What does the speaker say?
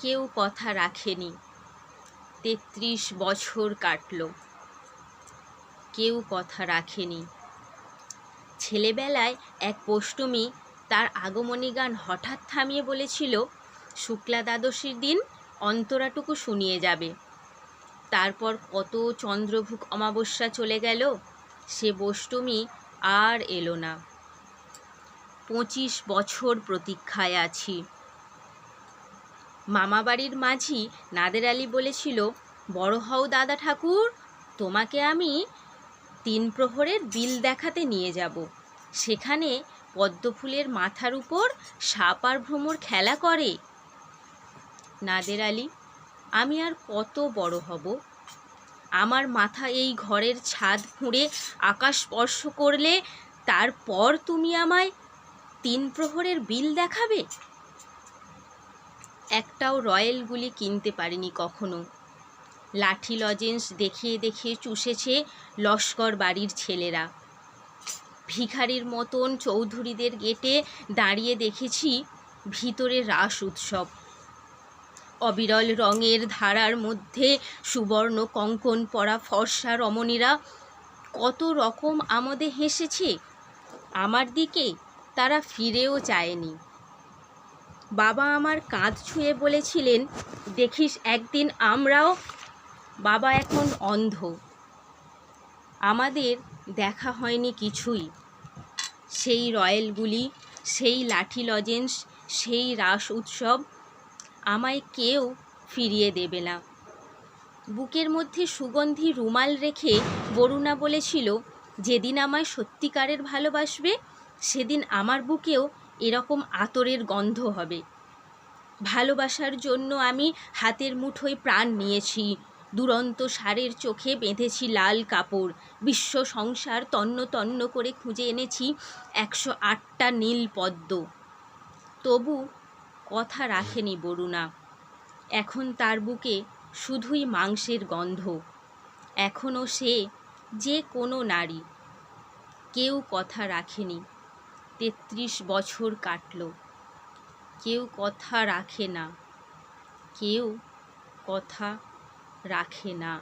কেউ কথা রাখেনি। ৩৩ বছর কাটল, কেউ কথা রাখেনি। ছেলেবেলায় এক পৌষ্টমী তার আগমনী গান হঠাৎ থামিয়ে বলেছিল, শুক্লা দ্বাদশীর দিন অন্তরাটুকু শুনিয়ে যাবে। তারপর কত চন্দ্রভুক অমাবস্যা চলে গেল, সে পৌষ্টমী আর এলো না। 25 বছর প্রতীক্ষায় আছি। মামাবাড়ির মাঝি নাদের আলী বলেছিল, বড় হও দাদা ঠাকুর, তোমাকে আমি 3 প্রহরের বিল দেখাতে নিয়ে যাব। সেখানে পদ্মফুলের মাথার উপর সাপ আর ভ্রমর খেলা করে। নাদের আলী, আমি আর কত বড় হব? আমার মাথা এই ঘরের ছাদ ফুঁড়ে আকাশ স্পর্শ করলে তারপর তুমি আমায় 3 প্রহরের বিল দেখাবে? একটাও রয়্যাল গুলি কিনতে পারিনি কখনো। লাঠি লজেন্স দেখিয়ে দেখিয়ে চুষেছে লস্কর বাড়ির ছেলেরা। ভিখারির মতন চৌধুরীদের গেটে দাঁড়িয়ে দেখেছি ভিতরে রাস উৎসব। অবিরল রঙের ধারার মধ্যে সুবর্ণ কঙ্কন পরা ফর্সা রমণীরা কত রকম আমোদে হেসেছে। আমার দিকে তারা ফিরেও চায়নি। বাবা আমার কাঁধ ছুঁয়ে বলেছিলেন, দেখিস একদিন আমরাও। বাবা এখন অন্ধ। আমাদের দেখা হয়নি কিছুই। সেই রয়্যালগুলি, সেই লাঠি লজেন্স, সেই রাস উৎসব আমায় কেউ ফিরিয়ে দেবে না। বুকের মধ্যে সুগন্ধি রুমাল রেখে বরুণা বলেছিল, যেদিন আমায় সত্যিকারের ভালোবাসবে সেদিন আমার বুকেও এরকম আতরের গন্ধ হবে। ভালোবাসার জন্য আমি হাতের মুঠোয় প্রাণ নিয়েছি, দুরন্ত ষাঁড়ের চোখে বেঁধেছি লাল কাপড়, বিশ্ব সংসার তন্ন তন্ন করে খুঁজে এনেছি 108টা নীল পদ্ম। তবু কথা রাখেনি বরুণা। এখন তার বুকে শুধুই মাংসের গন্ধ। এখনও সে যে কোনো নারী। কেউ কথা রাখেনি। 33 বছর কাটল, কেউ কথা রাখে না, কেউ কথা রাখে না।